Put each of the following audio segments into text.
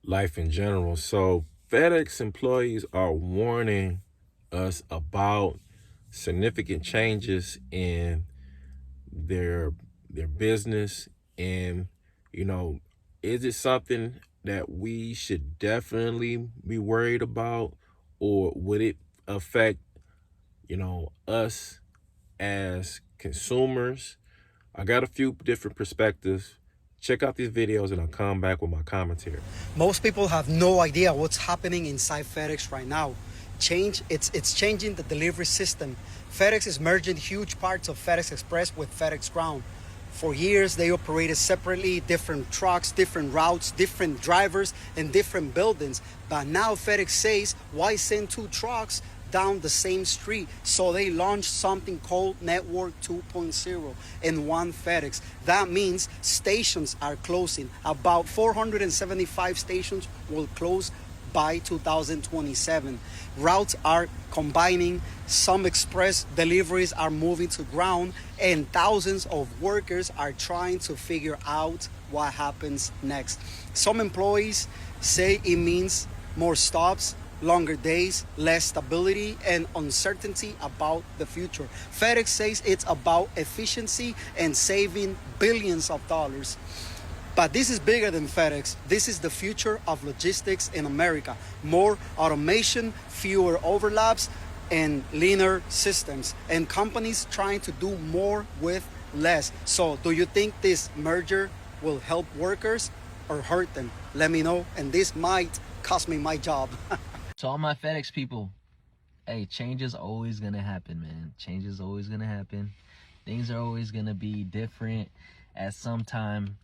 life in general. So FedEx employees are warning us about significant changes in their their business. And you know, is it something that we should definitely be worried about, or would it affect, us as consumers? I got a few different perspectives. Check out these videos and I'll come back with my commentary. Most people have no idea what's happening inside FedEx right now. It's changing the delivery system. FedEx is merging huge parts of FedEx Express with FedEx Ground. For years, they operated separately, different trucks, different routes, different drivers, and different buildings. But now FedEx says, why send two trucks down the same street? So they launched something called Network 2.0 in one FedEx. That means stations are closing. About 475 stations will close by 2027. Routes are combining, some express deliveries are moving to ground, and thousands of workers are trying to figure out what happens next. Some employees say it means more stops, longer days, less stability, and uncertainty about the future. FedEx says it's about efficiency and saving billions of dollars. But this is bigger than FedEx. This is the future of logistics in America. More automation, fewer overlaps, and leaner systems. And companies trying to do more with less. So do you think this merger will help workers or hurt them? Let me know. And this might cost me my job. To all my FedEx people, hey, change is always going to happen, man. Change is always going to happen. Things are always going to be different at some time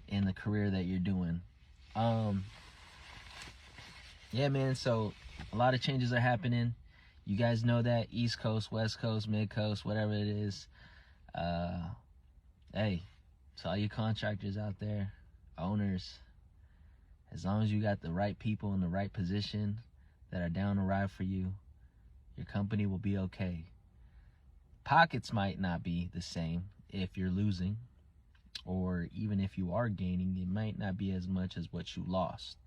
in the career that you're doing. Yeah, man, so a lot of changes are happening. You guys know that. East Coast, West Coast, Mid Coast, whatever it is. Hey, to all you contractors out there, owners, as long as you got the right people in the right position that are down to ride for you, your company will be okay. Pockets might not be the same if you're losing, or even if you are gaining, it might not be as much as what you lost.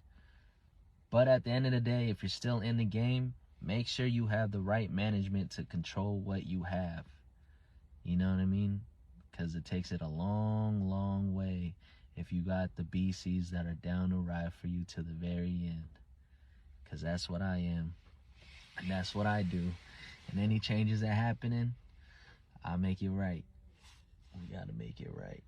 But at the end of the day, if you're still in the game, make sure you have the right management to control what you have. You know what I mean? Because it takes it a long, long way if you got the BCs that are down to ride for you to the very end. Because that's what I am. And that's what I do. And any changes that happening, I'll make it right. We got to make it right.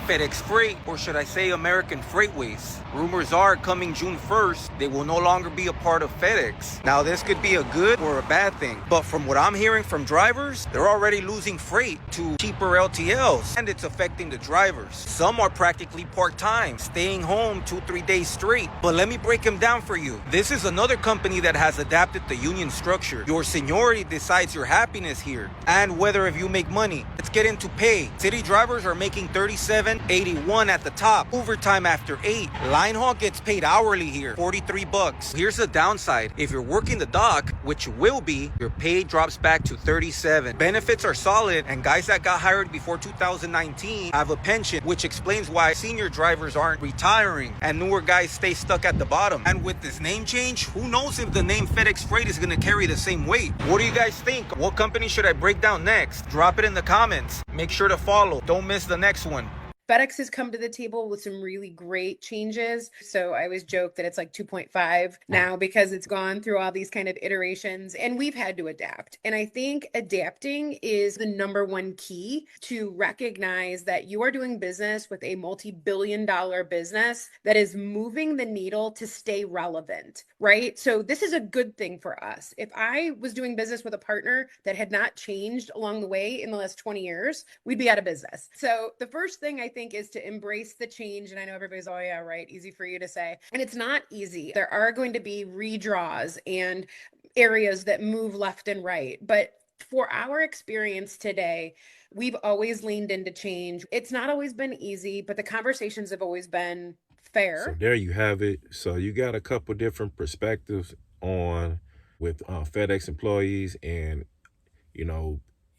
FedEx Freight, or should I say American Freightways. Rumors are coming June 1st, they will no longer be a part of FedEx. Now this could be a good or a bad thing, but from what I'm hearing from drivers, they're already losing freight to cheaper LTLs, and it's affecting the drivers. Some are practically part-time, staying home 2-3 days straight. But let me break them down for you. This is another company that has adapted the union structure. Your seniority decides your happiness here, and whether if you make money. Let's get into pay. City drivers are making $37.81 at the top. Overtime after 8. Line haul gets paid hourly here, $43. Here's the downside. If you're working the dock, which you will be, your pay drops back to $37. Benefits are solid, and guys that got hired before 2019 have a pension, which explains why senior drivers aren't retiring and newer guys stay stuck at the bottom. And with this name change, who knows if the name FedEx Freight is gonna carry the same weight? What do you guys think? What company should I break down next? Drop it in the comments. Make sure to follow. Don't miss the next one. FedEx has come to the table with some really great changes. So I always joke that it's like 2.5 now because it's gone through all these kind of iterations and we've had to adapt. And I think adapting is the number one key to recognize that you are doing business with a multi-billion-dollar business that is moving the needle to stay relevant, right? So this is a good thing for us. If I was doing business with a partner that had not changed along the way in the last 20 years, we'd be out of business. So the first thing I think is to embrace the change. And I know everybody's, oh yeah, right. Easy for you to say. And it's not easy. There are going to be redraws and areas that move left and right. But for our experience today, we've always leaned into change. It's not always been easy, but the conversations have always been fair. So there you have it. So you got a couple different perspectives on with FedEx employees, and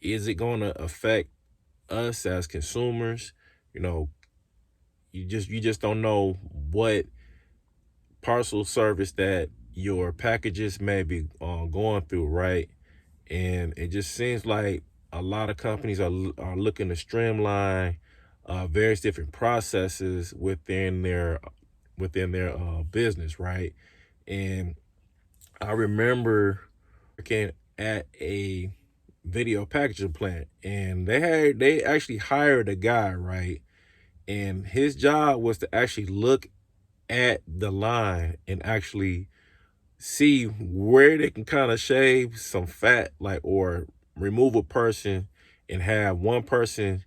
is it going to affect us as consumers? You just don't know what parcel service that your packages may be going through, right? And it just seems like a lot of companies are looking to streamline various different processes within their business, right? And I remember working at a video packaging plant, and they actually hired a guy, right? And his job was to actually look at the line and actually see where they can kind of shave some fat, like, or remove a person and have one person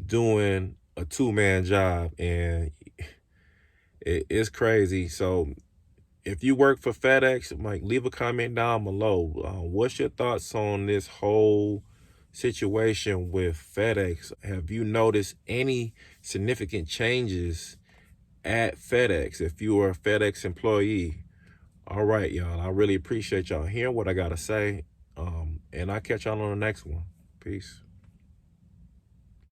doing a two-man job. And it's crazy. So if you work for FedEx, Mike, leave a comment down below. What's your thoughts on this whole situation with FedEx? Have you noticed any significant changes at FedEx if you are a FedEx employee? All right, y'all. I really appreciate y'all hearing what I got to say. And I'll catch y'all on the next one. Peace.